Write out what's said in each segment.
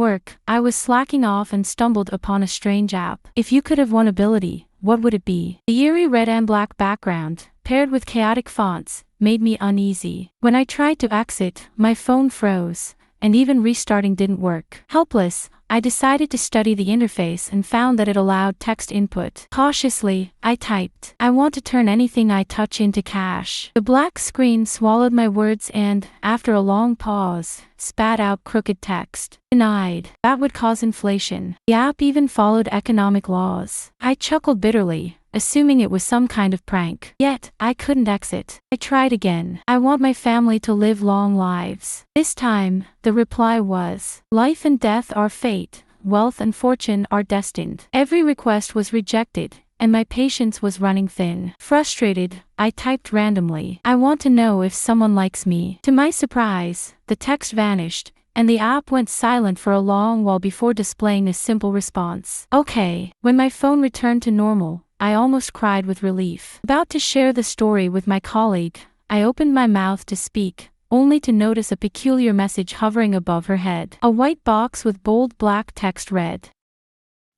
work, I was slacking off and stumbled upon a strange app. If you could have one ability, what would it be? The eerie red and black background, paired with chaotic fonts, made me uneasy. When I tried to exit, my phone froze, and even restarting didn't work. Helpless, I decided to study the interface and found that it allowed text input. Cautiously, I typed, "I want to turn anything I touch into cash." The black screen swallowed my words and, after a long pause, spat out crooked text. "Denied. That would cause inflation." The app even followed economic laws. I chuckled bitterly, assuming it was some kind of prank. Yet, I couldn't exit. I tried again. "I want my family to live long lives." This time, the reply was, "Life and death are fate, wealth and fortune are destined." Every request was rejected, and my patience was running thin. Frustrated, I typed randomly, "I want to know if someone likes me." To my surprise, the text vanished, and the app went silent for a long while before displaying a simple response. "Okay." When my phone returned to normal, I almost cried with relief. About to share the story with my colleague, I opened my mouth to speak, only to notice a peculiar message hovering above her head. A white box with bold black text read,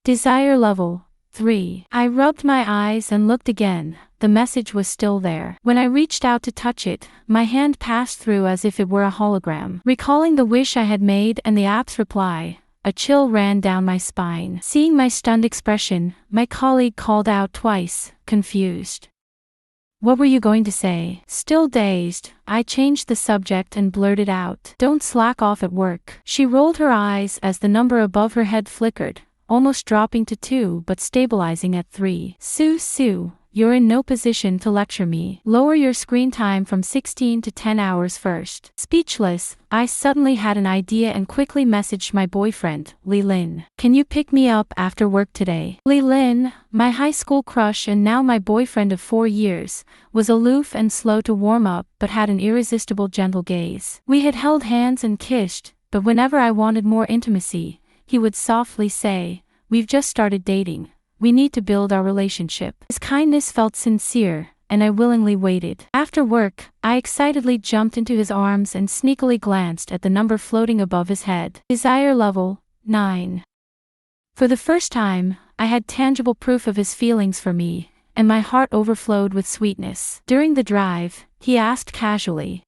"Desire level 3. I rubbed my eyes and looked again. The message was still there. When I reached out to touch it, my hand passed through as if it were a hologram. Recalling the wish I had made and the app's reply, a chill ran down my spine. Seeing my stunned expression, my colleague called out twice, confused. "What were you going to say?" Still dazed, I changed the subject and blurted out, "Don't slack off at work." She rolled her eyes as the number above her head flickered, almost dropping to 2 but stabilizing at 3. Sue, you're in no position to lecture me. Lower your screen time from 16 to 10 hours first." Speechless, I suddenly had an idea and quickly messaged my boyfriend, Li Lin. "Can you pick me up after work today?" Li Lin, my high school crush and now my boyfriend of 4 years, was aloof and slow to warm up but had an irresistible gentle gaze. We had held hands and kissed, but whenever I wanted more intimacy, he would softly say, "We've just started dating. We need to build our relationship." His kindness felt sincere, and I willingly waited. After work, I excitedly jumped into his arms and sneakily glanced at the number floating above his head. Desire level 9. For the first time, I had tangible proof of his feelings for me, and my heart overflowed with sweetness. During the drive, he asked casually,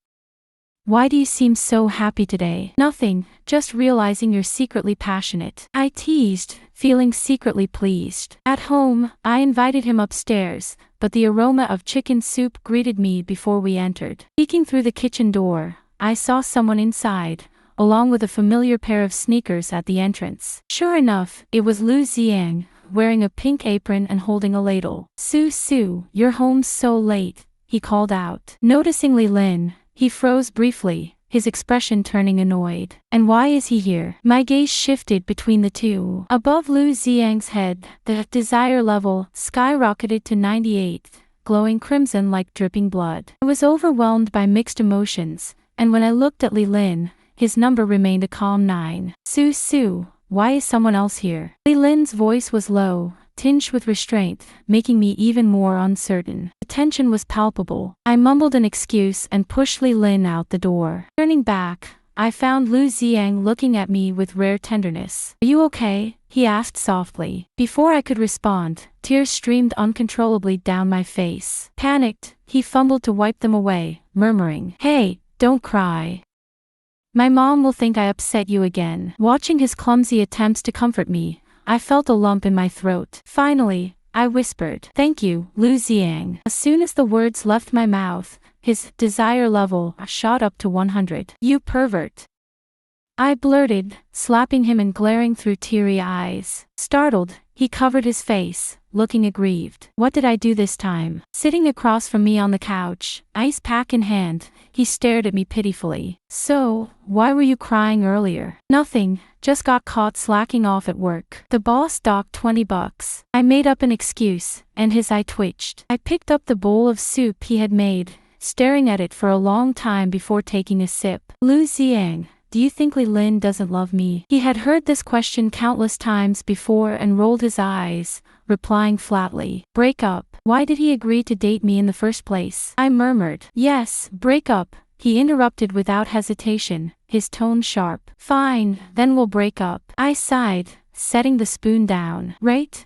"Why do you seem so happy today?" "Nothing, just realizing you're secretly passionate." I teased, feeling secretly pleased. At home, I invited him upstairs, but the aroma of chicken soup greeted me before we entered. Peeking through the kitchen door, I saw someone inside, along with a familiar pair of sneakers at the entrance. Sure enough, it was Lu Xiang, wearing a pink apron and holding a ladle. Sue, you're home so late," he called out. Noticing Li Lin, he froze briefly, his expression turning annoyed. "And why is he here?" My gaze shifted between the two. Above Lu Xiang's head, the desire level skyrocketed to 98, glowing crimson like dripping blood. I was overwhelmed by mixed emotions, and when I looked at Li Lin, his number remained a calm 9. Sue, why is someone else here?" Li Lin's voice was low, tinged with restraint, making me even more uncertain. The tension was palpable. I mumbled an excuse and pushed Li Lin out the door. Turning back, I found Lu Xiang looking at me with rare tenderness. "Are you okay?" he asked softly. Before I could respond, tears streamed uncontrollably down my face. Panicked, he fumbled to wipe them away, murmuring, "Hey, don't cry. My mom will think I upset you again." Watching his clumsy attempts to comfort me, I felt a lump in my throat. Finally, I whispered, "Thank you, Lu Xiang." As soon as the words left my mouth, his desire level shot up to 100. "You pervert," I blurted, slapping him and glaring through teary eyes. Startled, he covered his face, looking aggrieved. What did I do this time? Sitting across from me on the couch, ice pack in hand, he stared at me pitifully. "So, why were you crying earlier?" "Nothing, just got caught slacking off at work. The boss docked $20. I made up an excuse, and his eye twitched. I picked up the bowl of soup he had made, staring at it for a long time before taking a sip. "Lu Xiang, do you think Li Lin doesn't love me?" He had heard this question countless times before and rolled his eyes, replying flatly, "Break up." Why did he agree to date me in the first place? I murmured, "Yes, break up." he interrupted without hesitation, his tone sharp. Fine, then we'll break up. I sighed, setting the spoon down. Right.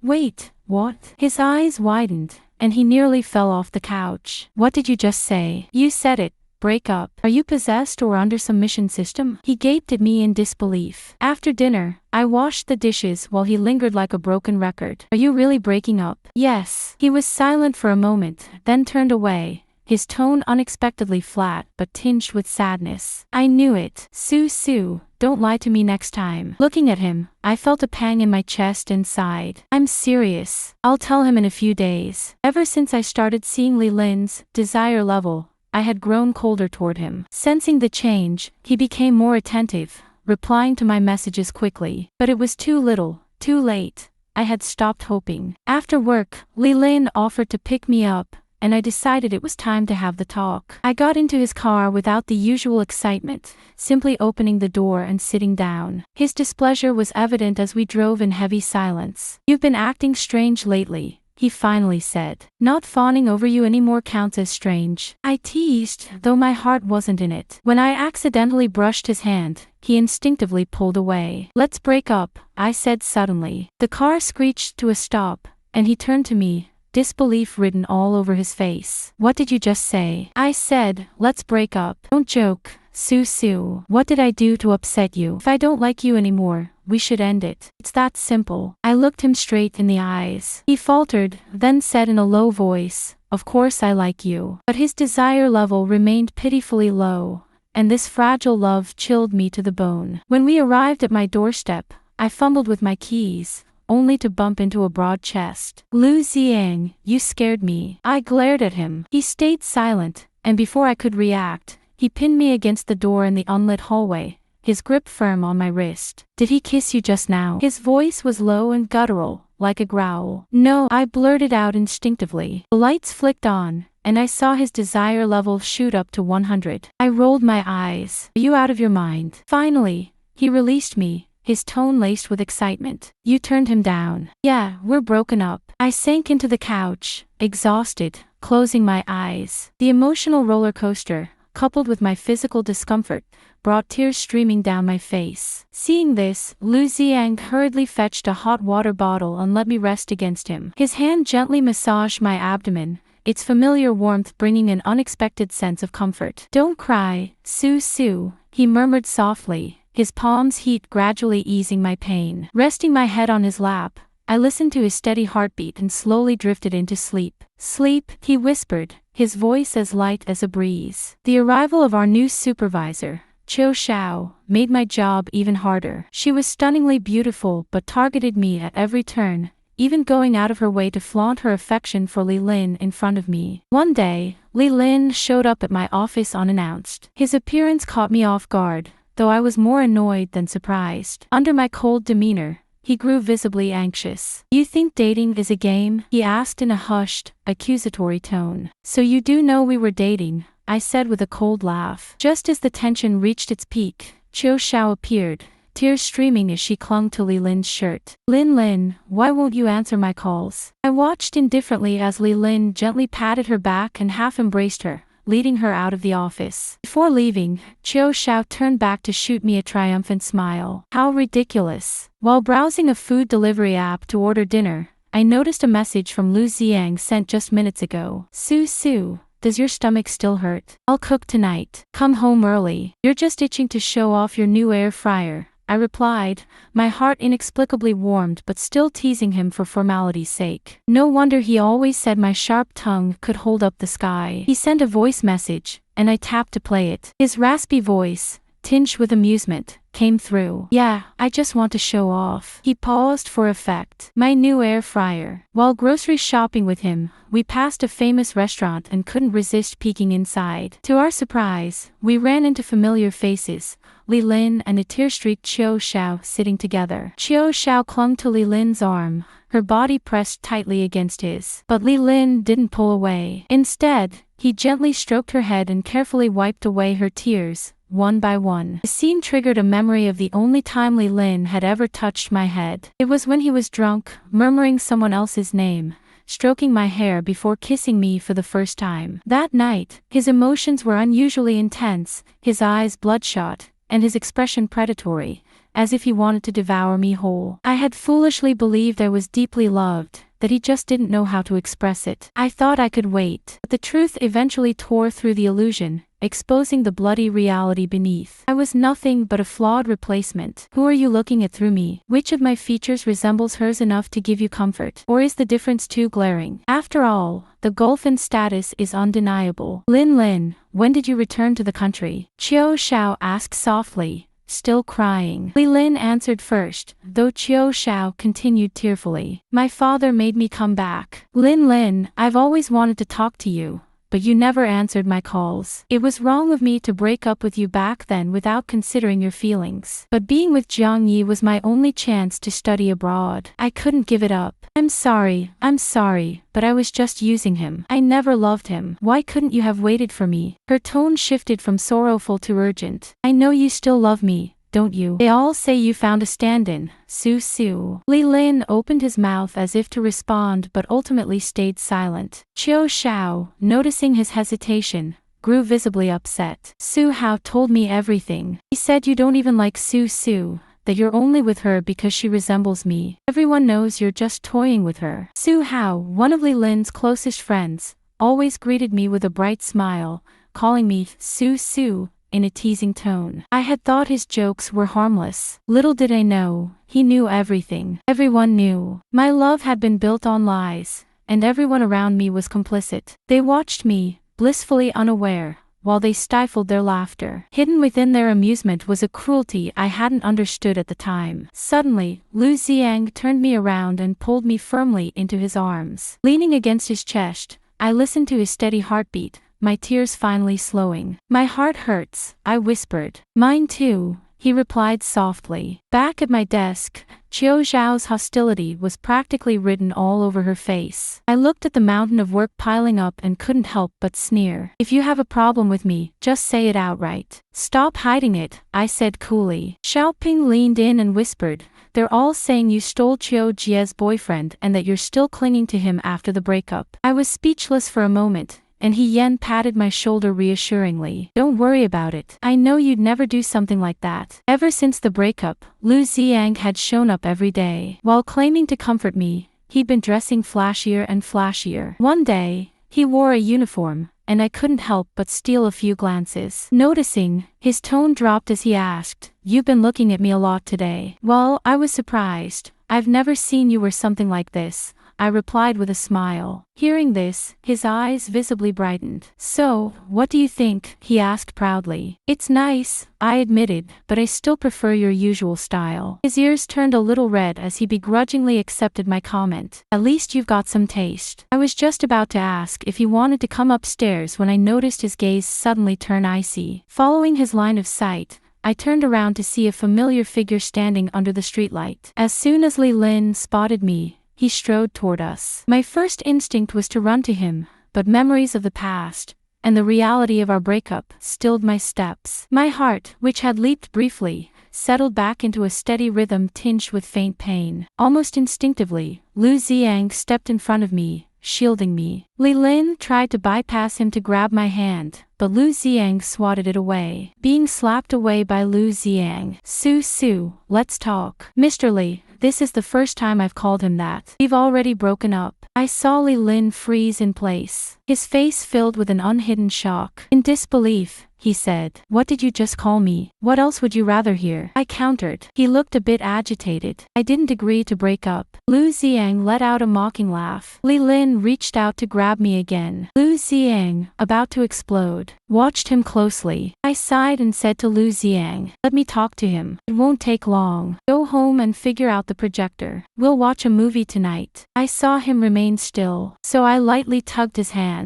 Wait, what? His eyes widened, and he nearly fell off the couch. What did you just say? You said it. Break up. Are you possessed or under some mission system? He gaped at me in disbelief. After dinner, I washed the dishes while he lingered like a broken record. Are you really breaking up? Yes. He was silent for a moment, then turned away, his tone unexpectedly flat but tinged with sadness. I knew it. Sue, don't lie to me next time. Looking at him, I felt a pang in my chest and sighed. I'm serious. I'll tell him in a few days. Ever since I started seeing Li Lin's desire level, I had grown colder toward him. Sensing the change, he became more attentive, replying to my messages quickly. But it was too little, too late. I had stopped hoping. After work, Li Lin offered to pick me up, and I decided it was time to have the talk. I got into his car without the usual excitement, simply opening the door and sitting down. His displeasure was evident as we drove in heavy silence. You've been acting strange lately, he finally said. Not fawning over you anymore counts as strange. I teased, though my heart wasn't in it. When I accidentally brushed his hand, he instinctively pulled away. Let's break up, I said suddenly. The car screeched to a stop, and he turned to me, disbelief written all over his face. What did you just say? I said, let's break up. Don't joke, Sue. What did I do to upset you? If I don't like you anymore, we should end it. It's that simple. I looked him straight in the eyes. He faltered, then said in a low voice, of course I like you. But his desire level remained pitifully low, and this fragile love chilled me to the bone. When we arrived at my doorstep, I fumbled with my keys, only to bump into a broad chest. Lu Xiang, you scared me. I glared at him. He stayed silent, and before I could react, he pinned me against the door in the unlit hallway, his grip firm on my wrist. Did he kiss you just now? His voice was low and guttural, like a growl. No, I blurted out instinctively. The lights flicked on, and I saw his desire level shoot up to 100. I rolled my eyes. Are you out of your mind? Finally, he released me, his tone laced with excitement. You turned him down. Yeah, we're broken up. I sank into the couch, exhausted, closing my eyes. The emotional roller coaster, coupled with my physical discomfort, brought tears streaming down my face. Seeing this, Lu Xiang hurriedly fetched a hot water bottle and let me rest against him. His hand gently massaged my abdomen, its familiar warmth bringing an unexpected sense of comfort. Don't cry, Sue, he murmured softly, his palm's heat gradually easing my pain. Resting my head on his lap, I listened to his steady heartbeat and slowly drifted into sleep. Sleep, he whispered, his voice as light as a breeze. The arrival of our new supervisor, Qiu Xiao, made my job even harder. She was stunningly beautiful but targeted me at every turn, even going out of her way to flaunt her affection for Li Lin in front of me. One day, Li Lin showed up at my office unannounced. His appearance caught me off guard, though I was more annoyed than surprised. Under my cold demeanor, he grew visibly anxious. You think dating is a game? He asked in a hushed, accusatory tone. So you do know we were dating, I said with a cold laugh. Just as the tension reached its peak, Qiu Xiao appeared, tears streaming as she clung to Li Lin's shirt. Lin, why won't you answer my calls? I watched indifferently as Li Lin gently patted her back and half embraced her, leading her out of the office. Before leaving, Qiu Xiao turned back to shoot me a triumphant smile. How ridiculous. While browsing a food delivery app to order dinner, I noticed a message from Lu Xiang sent just minutes ago. Sue, does your stomach still hurt? I'll cook tonight. Come home early. You're just itching to show off your new air fryer, I replied, my heart inexplicably warmed but still teasing him for formality's sake. No wonder he always said my sharp tongue could hold up the sky. He sent a voice message, and I tapped to play it. His raspy voice, tinged with amusement, came through. Yeah, I just want to show off. He paused for effect. My new air fryer. While grocery shopping with him, we passed a famous restaurant and couldn't resist peeking inside. To our surprise, we ran into familiar faces, Li Lin and a tear-streaked Qiu Xiao sitting together. Qiu Xiao clung to Li Lin's arm, her body pressed tightly against his. But Li Lin didn't pull away. Instead, he gently stroked her head and carefully wiped away her tears, one by one. The scene triggered a memory of the only time Li Lin had ever touched my head. It was when he was drunk, murmuring someone else's name, stroking my hair before kissing me for the first time. That night, his emotions were unusually intense, his eyes bloodshot, and his expression predatory, as if he wanted to devour me whole. I had foolishly believed I was deeply loved, that he just didn't know how to express it. I thought I could wait, but the truth eventually tore through the illusion, exposing the bloody reality beneath. I was nothing but a flawed replacement. Who are you looking at through me? Which of my features resembles hers enough to give you comfort? Or is the difference too glaring? After all, the gulf in status is undeniable. Lin, when did you return to the country? Qiu Xiao asked softly, still crying. Li Lin answered first, though Qiu Xiao continued tearfully. My father made me come back. Lin, I've always wanted to talk to you, but you never answered my calls. It was wrong of me to break up with you back then without considering your feelings. But being with Jiang Yi was my only chance to study abroad. I couldn't give it up. I'm sorry, but I was just using him. I never loved him. Why couldn't you have waited for me? Her tone shifted from sorrowful to urgent. I know you still love me, don't you? They all say you found a stand-in, Su. Li Lin opened his mouth as if to respond but ultimately stayed silent. Qiu Xiao, noticing his hesitation, grew visibly upset. Su Hao told me everything. He said you don't even like Su, that you're only with her because she resembles me. Everyone knows you're just toying with her. Su Hao, one of Li Lin's closest friends, always greeted me with a bright smile, calling me Su in a teasing tone. I had thought his jokes were harmless. Little did I know, he knew everything. Everyone knew. My love had been built on lies, and everyone around me was complicit. They watched me, blissfully unaware, while they stifled their laughter. Hidden within their amusement was a cruelty I hadn't understood at the time. Suddenly, Lu Ziang turned me around and pulled me firmly into his arms. Leaning against his chest, I listened to his steady heartbeat, my tears finally slowing. My heart hurts, I whispered. Mine too, he replied softly. Back at my desk, Qiu Zhao's hostility was practically written all over her face. I looked at the mountain of work piling up and couldn't help but sneer. If you have a problem with me, just say it outright. Stop hiding it, I said coolly. Xiaoping leaned in and whispered, they're all saying you stole Qiu Jie's boyfriend and that you're still clinging to him after the breakup. I was speechless for a moment, and He Yan patted my shoulder reassuringly. Don't worry about it. I know you'd never do something like that. Ever since the breakup, Lu Ziang had shown up every day. While claiming to comfort me, he'd been dressing flashier and flashier. One day, he wore a uniform, and I couldn't help but steal a few glances. Noticing, his tone dropped as he asked, "You've been looking at me a lot today." Well, I was surprised. I've never seen you wear something like this, I replied with a smile. Hearing this, his eyes visibly brightened. So, what do you think? He asked proudly. It's nice, I admitted, but I still prefer your usual style. His ears turned a little red as he begrudgingly accepted my comment. At least you've got some taste. I was just about to ask if he wanted to come upstairs when I noticed his gaze suddenly turn icy. Following his line of sight, I turned around to see a familiar figure standing under the streetlight. As soon as Li Lin spotted me, he strode toward us. My first instinct was to run to him, but memories of the past, and the reality of our breakup, stilled my steps. My heart, which had leaped briefly, settled back into a steady rhythm tinged with faint pain. Almost instinctively, Lu Ziang stepped in front of me, shielding me. Li Lin tried to bypass him to grab my hand, but Lu Ziang swatted it away. Being slapped away by Lu Ziang. Su, let's talk. Mr. Li, this is the first time I've called him that. We've already broken up. I saw Li Lin freeze in place. His face filled with an unhidden shock. In disbelief, he said, "What did you just call me? What else would you rather hear?" I countered. He looked a bit agitated. I didn't agree to break up. Lu Ziang let out a mocking laugh. Li Lin reached out to grab me again. Lu Ziang, about to explode, watched him closely. I sighed and said to Lu Ziang, "Let me talk to him. It won't take long. Go home and figure out the projector. We'll watch a movie tonight." I saw him remain still, so I lightly tugged his hand.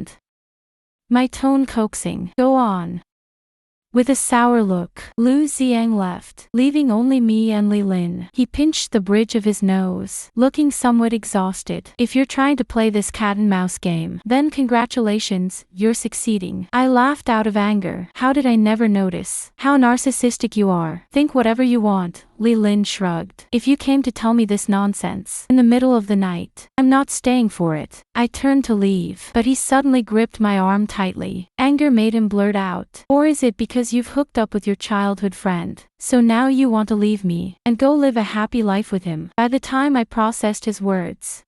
My tone coaxing. "Go on. With a sour look, Lu Xiang left, leaving only me and Li Lin. He pinched the bridge of his nose, looking somewhat exhausted. If you're trying to play this cat and mouse game, then congratulations, you're succeeding. I laughed out of anger. How did I never notice? How narcissistic you are. Think whatever you want. Li Lin shrugged. If you came to tell me this nonsense in the middle of the night, I'm not staying for it. I turned to leave, but he suddenly gripped my arm tightly. Anger made him blurt out. Or is it because you've hooked up with your childhood friend, so now you want to leave me and go live a happy life with him? By the time I processed his words,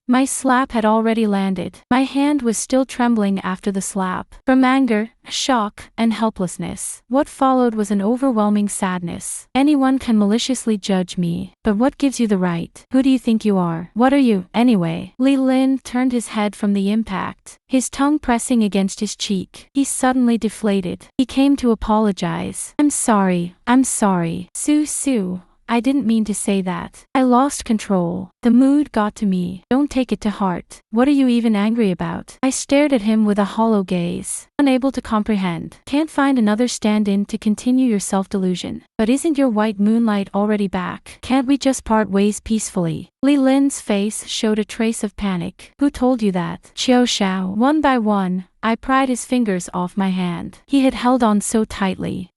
my slap had already landed. My hand was still trembling after the slap. From anger, shock, and helplessness, what followed was an overwhelming sadness. Anyone can maliciously judge me, but what gives you the right? Who do you think you are? What are you, anyway? Li Lin turned his head from the impact, his tongue pressing against his cheek. He suddenly deflated. He came to apologize. I'm sorry. Su, I didn't mean to say that. I lost control. The mood got to me. Don't take it to heart. What are you even angry about? I stared at him with a hollow gaze, unable to comprehend. Can't find another stand-in to continue your self-delusion. But isn't your white moonlight already back? Can't we just part ways peacefully? Li Lin's face showed a trace of panic. Who told you that? Qiu Xiao. One by one, I pried his fingers off my hand. He had held on so tightly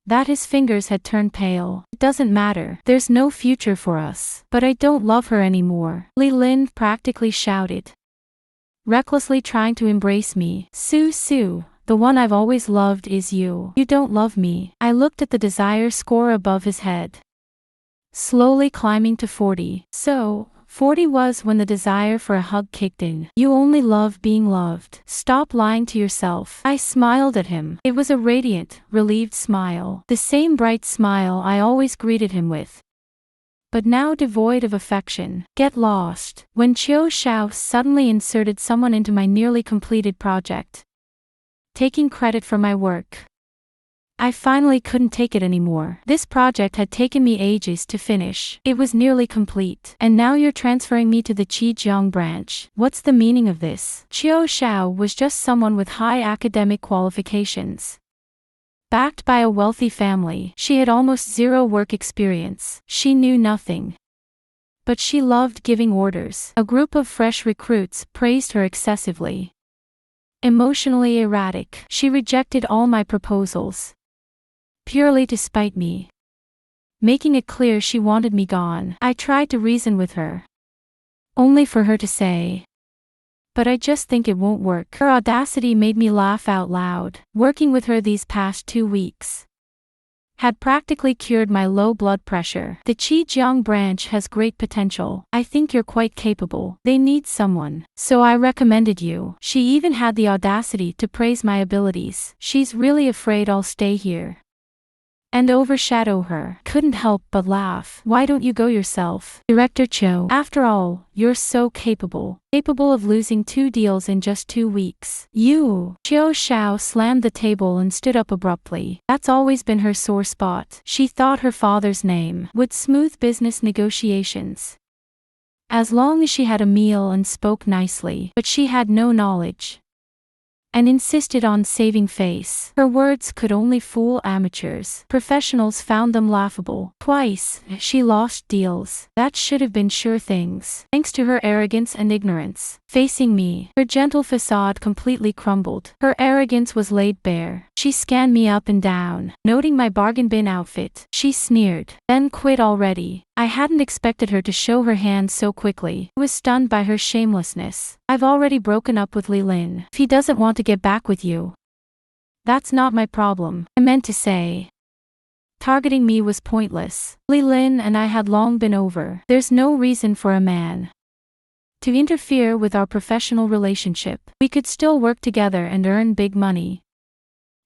that his fingers had turned pale. It doesn't matter. There's no future for us. But I don't love her anymore. Li Lin practically shouted, recklessly trying to embrace me. Su, the one I've always loved is you. You don't love me. I looked at the desire score above his head, slowly climbing to 40. So, 40 was when the desire for a hug kicked in. You only love being loved. Stop lying to yourself. I smiled at him. It was a radiant, relieved smile. The same bright smile I always greeted him with, but now devoid of affection. Get lost. When Qiu Xiao suddenly inserted someone into my nearly completed project, taking credit for my work, I finally couldn't take it anymore. This project had taken me ages to finish. It was nearly complete. And now you're transferring me to the Qizhiang branch. What's the meaning of this? Qiu Xiao was just someone with high academic qualifications, backed by a wealthy family. She had almost zero work experience. She knew nothing, but she loved giving orders. A group of fresh recruits praised her excessively. Emotionally erratic, she rejected all my proposals, purely to spite me, making it clear she wanted me gone. I tried to reason with her, only for her to say, but I just think it won't work. Her audacity made me laugh out loud. Working with her these past 2 weeks had practically cured my low blood pressure. The Qizhiang branch has great potential. I think you're quite capable. They need someone, so I recommended you. She even had the audacity to praise my abilities. She's really afraid I'll stay here and overshadow her. Couldn't help but laugh. Why don't you go yourself? Director Cho. After all, you're so capable of losing 2 deals in just 2 weeks. You. Qiu Xiao slammed the table and stood up abruptly. That's always been her sore spot. She thought her father's name would smooth business negotiations, as long as she had a meal and spoke nicely. But she had no knowledge, and insisted on saving face. Her words could only fool amateurs. Professionals found them laughable. Twice, she lost deals that should have been sure things, thanks to her arrogance and ignorance. Facing me, her gentle facade completely crumbled. Her arrogance was laid bare. She scanned me up and down, noting my bargain bin outfit. She sneered, then quit already. I hadn't expected her to show her hand so quickly. I was stunned by her shamelessness. I've already broken up with Li Lin. If he doesn't want to get back with you, that's not my problem. I meant to say, targeting me was pointless. Li Lin and I had long been over. There's no reason for a man to interfere with our professional relationship. We could still work together and earn big money.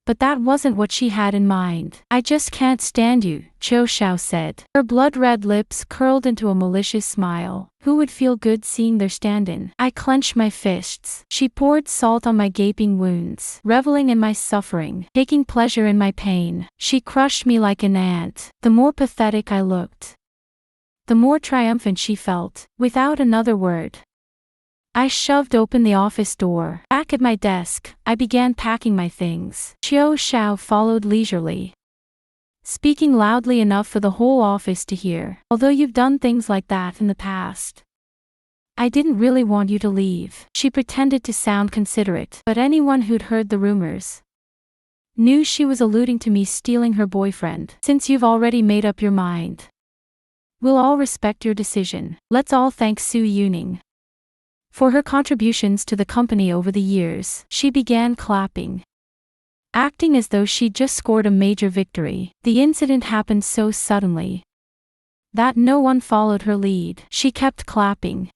But that wasn't what she had in mind. I just can't stand you, Qiu Xiao said. Her blood-red lips curled into a malicious smile. Who would feel good seeing their stand-in? I clenched my fists. She poured salt on my gaping wounds, reveling in my suffering, taking pleasure in my pain. She crushed me like an ant. The more pathetic I looked, the more triumphant she felt. Without another word, I shoved open the office door. Back at my desk, I began packing my things. Qiu Xiao followed leisurely, speaking loudly enough for the whole office to hear. Although you've done things like that in the past, I didn't really want you to leave. She pretended to sound considerate, but anyone who'd heard the rumors knew she was alluding to me stealing her boyfriend. Since you've already made up your mind, we'll all respect your decision. Let's all thank Su Yuning for her contributions to the company over the years. She began clapping, acting as though she'd just scored a major victory. The incident happened so suddenly that no one followed her lead. She kept clapping,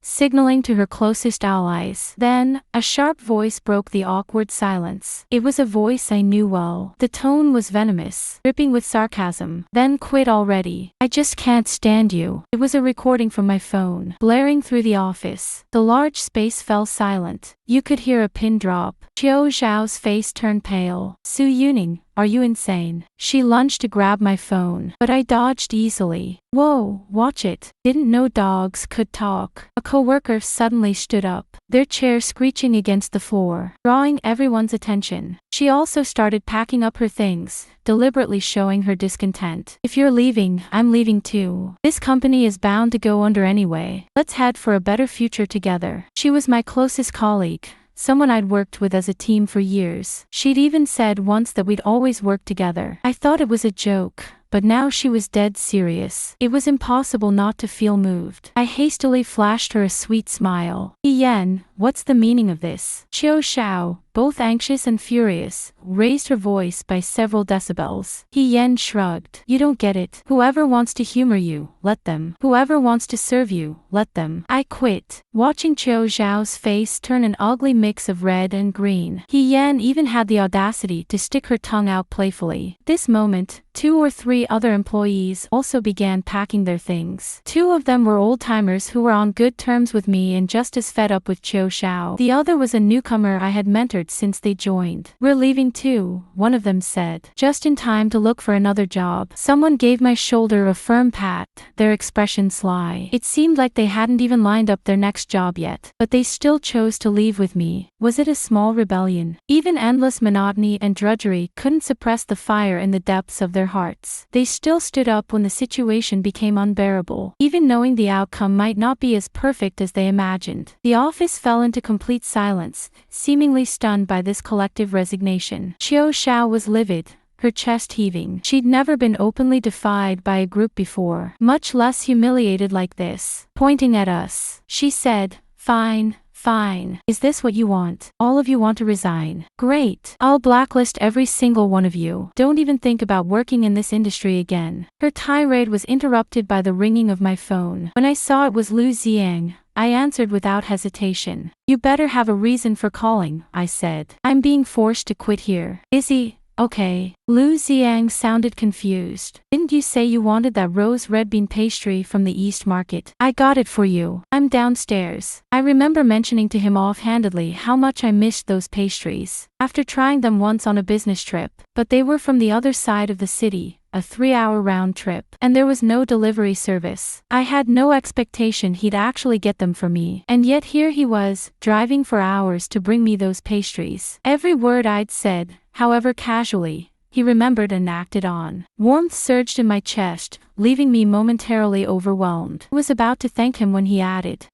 signaling to her closest allies. Then, a sharp voice broke the awkward silence. It was a voice I knew well. The tone was venomous, dripping with sarcasm. Then quit already. I just can't stand you. It was a recording from my phone, blaring through the office. The large space fell silent. You could hear a pin drop. Qiu Zhao's face turned pale. Su Yuning, are you insane? She lunged to grab my phone, but I dodged easily. Whoa, watch it. Didn't know dogs could talk. A coworker suddenly stood up, their chair screeching against the floor, drawing everyone's attention. She also started packing up her things, deliberately showing her discontent. If you're leaving, I'm leaving too. This company is bound to go under anyway. Let's head for a better future together. She was my closest colleague, someone I'd worked with as a team for years. She'd even said once that we'd always work together. I thought it was a joke, but now she was dead serious. It was impossible not to feel moved. I hastily flashed her a sweet smile. Yan, what's the meaning of this? Qiu Xiao, both anxious and furious, raised her voice by several decibels. Yan shrugged. You don't get it. Whoever wants to humor you, let them. Whoever wants to serve you, let them. I quit. Watching Qiu Zhao's face turn an ugly mix of red and green, Yan even had the audacity to stick her tongue out playfully. This moment, 2 or 3 other employees also began packing their things. 2 of them were old-timers who were on good terms with me and just as fed up with Qiu Xiao. The other was a newcomer I had mentored since they joined. We're leaving too, one of them said. Just in time to look for another job. Someone gave my shoulder a firm pat, their expression sly. It seemed like they hadn't even lined up their next job yet, but they still chose to leave with me. Was it a small rebellion? Even endless monotony and drudgery couldn't suppress the fire in the depths of their hearts. They still stood up when the situation became unbearable, even knowing the outcome might not be as perfect as they imagined. The office fell into complete silence, seemingly stunned by this collective resignation. Qiu Xiao was livid, her chest heaving. She'd never been openly defied by a group before, much less humiliated like this. Pointing at us, she said, Fine. Fine. Is this what you want? All of you want to resign? Great. I'll blacklist every single one of you. Don't even think about working in this industry again. Her tirade was interrupted by the ringing of my phone. When I saw it was Lu Xiang, I answered without hesitation. You better have a reason for calling, I said. I'm being forced to quit here. Is he? Okay. Lu Xiang sounded confused. Didn't you say you wanted that rose red bean pastry from the East Market? I got it for you. I'm downstairs. I remember mentioning to him offhandedly how much I missed those pastries, after trying them once on a business trip, but they were from the other side of the city, a 3-hour round trip, and there was no delivery service. I had no expectation he'd actually get them for me, and yet here he was, driving for hours to bring me those pastries. Every word I'd said, however casually, he remembered and acted on. Warmth surged in my chest, leaving me momentarily overwhelmed. I was about to thank him when he added,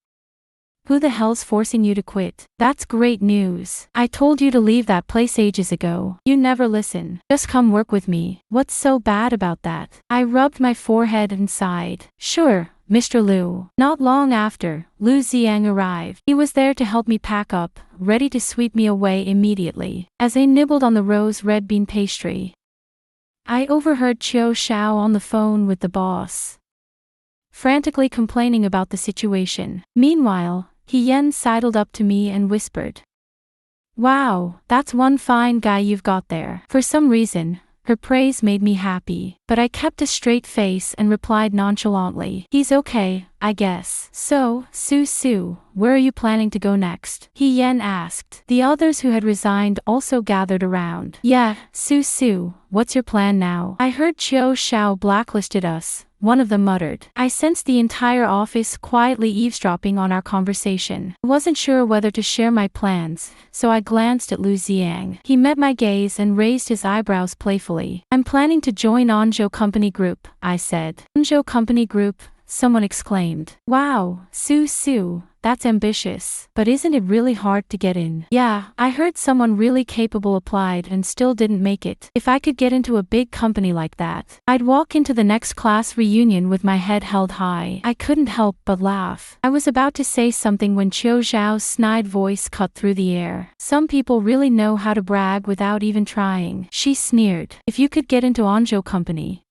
Who the hell's forcing you to quit? That's great news. I told you to leave that place ages ago. You never listen. Just come work with me. What's so bad about that? I rubbed my forehead and sighed. Sure, Mr. Liu. Not long after, Lu Xiang arrived. He was there to help me pack up, ready to sweep me away immediately. As I nibbled on the rose red bean pastry, I overheard Qiu Xiao on the phone with the boss, frantically complaining about the situation. Meanwhile, Yan sidled up to me and whispered, Wow, that's one fine guy you've got there. For some reason, her praise made me happy, but I kept a straight face and replied nonchalantly, He's okay, I guess. So, Su, where are you planning to go next? Yan asked. The others who had resigned also gathered around. Yeah, Su, what's your plan now? I heard Qiu Xiao blacklisted us, one of them muttered. I sensed the entire office quietly eavesdropping on our conversation. I wasn't sure whether to share my plans, so I glanced at Lu Ziang. He met my gaze and raised his eyebrows playfully. I'm planning to join Anzhou Company Group, I said. Anzhou Company Group? Someone exclaimed. Wow, Su, that's ambitious. But isn't it really hard to get in? Yeah, I heard someone really capable applied and still didn't make it. If I could get into a big company like that, I'd walk into the next class reunion with my head held high. I couldn't help but laugh. I was about to say something when Qiu Zhao's snide voice cut through the air. Some people really know how to brag without even trying. She sneered. If you could get into Anzhou Company,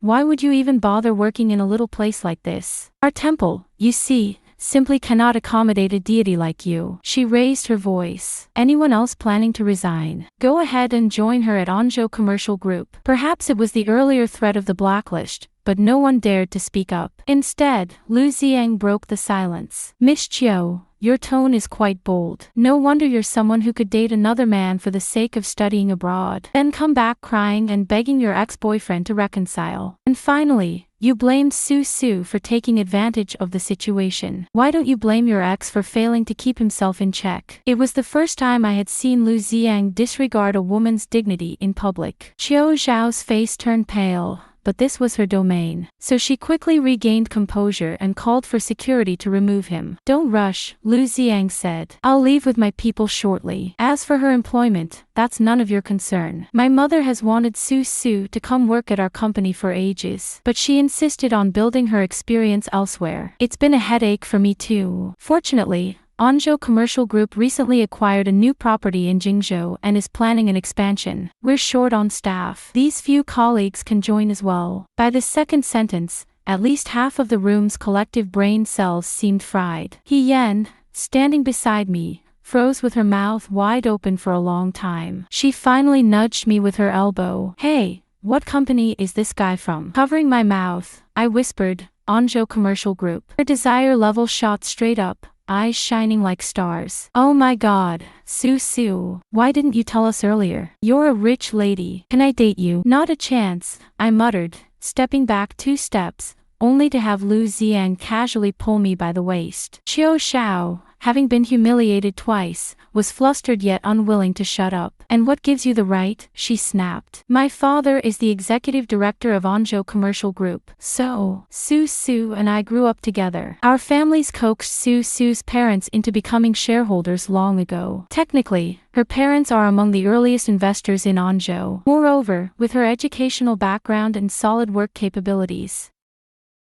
why would you even bother working in a little place like this? Our temple, you see, simply cannot accommodate a deity like you. She raised her voice. Anyone else planning to resign? Go ahead and join her at Anzhou Commercial Group. Perhaps it was the earlier threat of the blacklist, but no one dared to speak up. Instead, Lu Ziang broke the silence. Miss Qiu, your tone is quite bold. No wonder you're someone who could date another man for the sake of studying abroad, then come back crying and begging your ex-boyfriend to reconcile. And finally, you blamed Su for taking advantage of the situation. Why don't you blame your ex for failing to keep himself in check? It was the first time I had seen Lu Ziang disregard a woman's dignity in public. Qiu Zhao's face turned pale, but this was her domain. So she quickly regained composure and called for security to remove him. Don't rush, Lu Ziang said. I'll leave with my people shortly. As for her employment, that's none of your concern. My mother has wanted Su to come work at our company for ages, but she insisted on building her experience elsewhere. It's been a headache for me too. Fortunately, Anzhou Commercial Group recently acquired a new property in Jingzhou and is planning an expansion. We're short on staff. These few colleagues can join as well. By the second sentence, at least half of the room's collective brain cells seemed fried. He Yan, standing beside me, froze with her mouth wide open for a long time. She finally nudged me with her elbow. Hey, what company is this guy from? Covering my mouth, I whispered, Anzhou Commercial Group. Her desire level shot straight up, eyes shining like stars. Oh my god, Su, why didn't you tell us earlier? You're a rich lady. Can I date you? Not a chance, I muttered, stepping back 2 steps, only to have Lu Ziang casually pull me by the waist. Qiu Zhao, having been humiliated twice, was flustered yet unwilling to shut up. And what gives you the right? She snapped. My father is the executive director of Anzhou Commercial Group. So, Su and I grew up together. Our families coaxed Su's parents into becoming shareholders long ago. Technically, her parents are among the earliest investors in Anzhou. Moreover, with her educational background and solid work capabilities,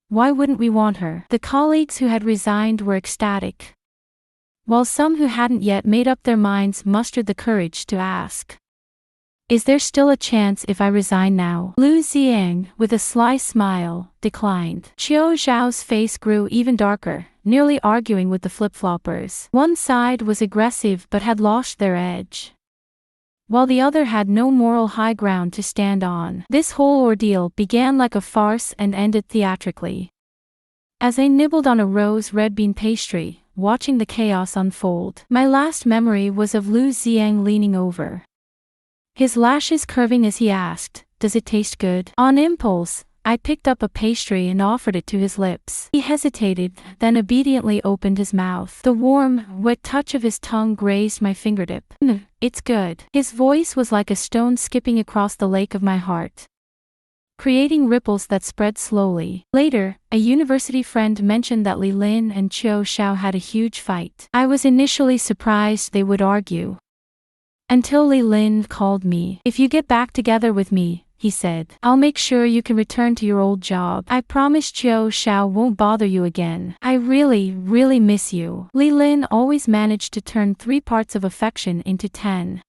why wouldn't we want her? The colleagues who had resigned were ecstatic, while some who hadn't yet made up their minds mustered the courage to ask, is there still a chance if I resign now? Lu Ziang, with a sly smile, declined. Qiu Zhao's face grew even darker, nearly arguing with the flip-floppers. One side was aggressive but had lost their edge, while the other had no moral high ground to stand on. This whole ordeal began like a farce and ended theatrically. As I nibbled on a rose-red bean pastry, watching the chaos unfold, my last memory was of Lu Ziang leaning over, his lashes curving as he asked, does it taste good? On impulse, I picked up a pastry and offered it to his lips. He hesitated, then obediently opened his mouth. The warm, wet touch of his tongue grazed my fingertip. It's good. His voice was like a stone skipping across the lake of my heart, creating ripples that spread slowly. Later, a university friend mentioned that Li Lin and Qiu Zhao had a huge fight. I was initially surprised they would argue, until Li Lin called me. If you get back together with me, he said, I'll make sure you can return to your old job. I promise Qiu Zhao won't bother you again. I really miss you. Li Lin always managed to turn 3 parts of affection into 10.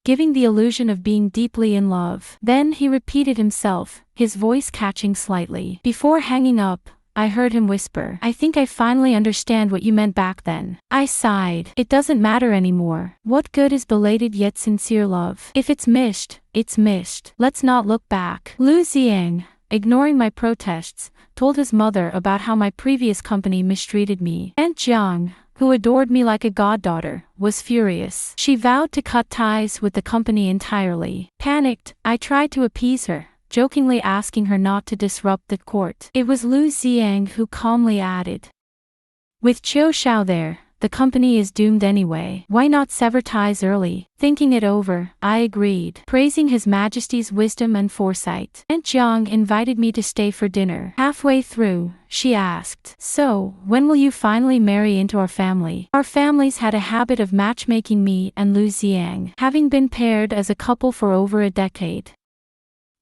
Giving the illusion of being deeply in love. Then he repeated himself, his voice catching slightly. Before hanging up, I heard him whisper, I think I finally understand what you meant back then. I sighed. It doesn't matter anymore. What good is belated yet sincere love? If it's missed, it's missed. Let's not look back. Lu Ziang, ignoring my protests, told his mother about how my previous company mistreated me. Aunt Jiang, who adored me like a goddaughter, was furious. She vowed to cut ties with the company entirely. Panicked, I tried to appease her, jokingly asking her not to disrupt the court. It was Lu Ziang who calmly added, "With Qiu Xiao there, the company is doomed anyway. Why not sever ties early?" Thinking it over, I agreed, praising His Majesty's wisdom and foresight. Aunt Jiang invited me to stay for dinner. Halfway through, she asked, "So, when will you finally marry into our family?" Our families had a habit of matchmaking me and Lu Ziang, having been paired as a couple for over a decade.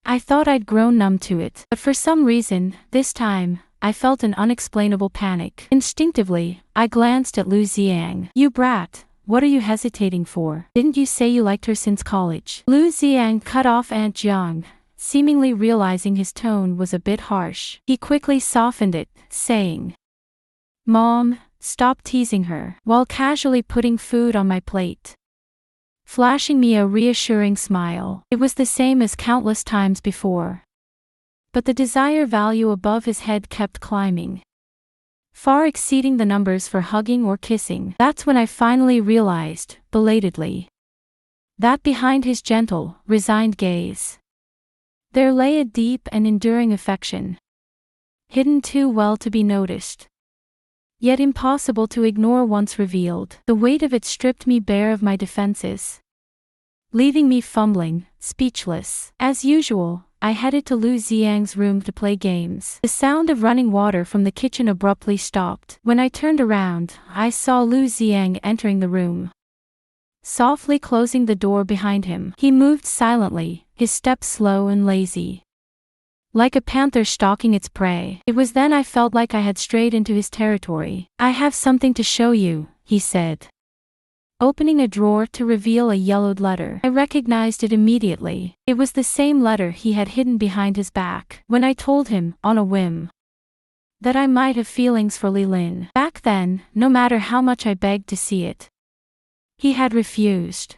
I thought I'd grown numb to it, but for some reason, this time, I felt an unexplainable panic. Instinctively, I glanced at Lu Ziang. "You brat, what are you hesitating for? Didn't you say you liked her since college?" Lu Ziang cut off Aunt Jiang, seemingly realizing his tone was a bit harsh. He quickly softened it, saying, "Mom, stop teasing her," while casually putting food on my plate, flashing me a reassuring smile. It was the same as countless times before. But the desire value above his head kept climbing, far exceeding the numbers for hugging or kissing. That's when I finally realized, belatedly, that behind his gentle, resigned gaze, there lay a deep and enduring affection, hidden too well to be noticed, yet impossible to ignore once revealed. The weight of it stripped me bare of my defenses, leaving me fumbling, speechless. As usual, I headed to Lu Ziang's room to play games. The sound of running water from the kitchen abruptly stopped. When I turned around, I saw Lu Ziang entering the room, softly closing the door behind him. He moved silently, his steps slow and lazy, like a panther stalking its prey. It was then I felt like I had strayed into his territory. "I have something to show you," he said, opening a drawer to reveal a yellowed letter. I recognized it immediately. It was the same letter he had hidden behind his back. When I told him, on a whim, that I might have feelings for Li Lin. Back then, no matter how much I begged to see it, he had refused.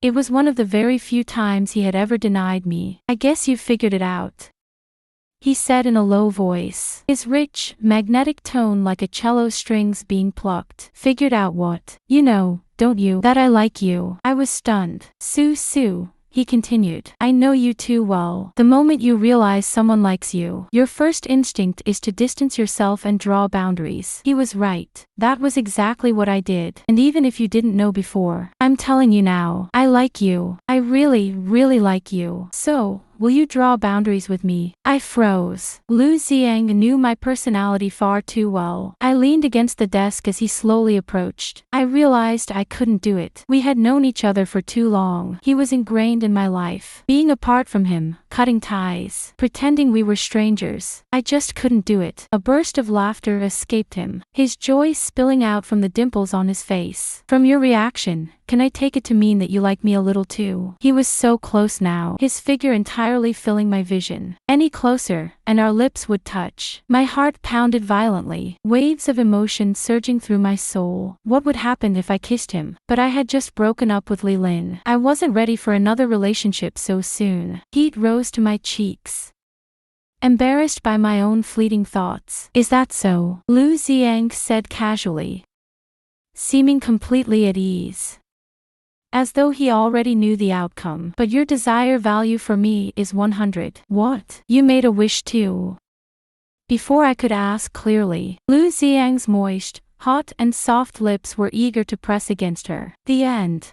It was one of the very few times he had ever denied me. "I guess you've figured it out," he said in a low voice, his rich, magnetic tone like a cello strings being plucked. "Figured out what? You know, don't you, that I like you?" I was stunned. Su, he continued, "I know you too well. The moment you realize someone likes you, your first instinct is to distance yourself and draw boundaries." He was right. That was exactly what I did. And even if you didn't know before, I'm telling you now, I like you. I really, really like you. So, will you draw boundaries with me? I froze. Lu Ziang knew my personality far too well. I leaned against the desk as he slowly approached. I realized I couldn't do it. We had known each other for too long. He was ingrained in my life. Being apart from him, cutting ties, pretending we were strangers, I just couldn't do it. A burst of laughter escaped him, his joy spilling out from the dimples on his face. "From your reaction, can I take it to mean that you like me a little too?" He was so close now, his figure entirely filling my vision. Any closer, and our lips would touch. My heart pounded violently, waves of emotion surging through my soul. What would happen if I kissed him? But I had just broken up with Li Lin. I wasn't ready for another relationship so soon. Heat rose to my cheeks, embarrassed by my own fleeting thoughts. "Is that so?" Lu Ziang said casually, seeming completely at ease, as though he already knew the outcome. "But your desire value for me is 100. What? You made a wish too?" Before I could ask clearly, Lu Ziang's moist, hot and soft lips were eager to press against her. The end.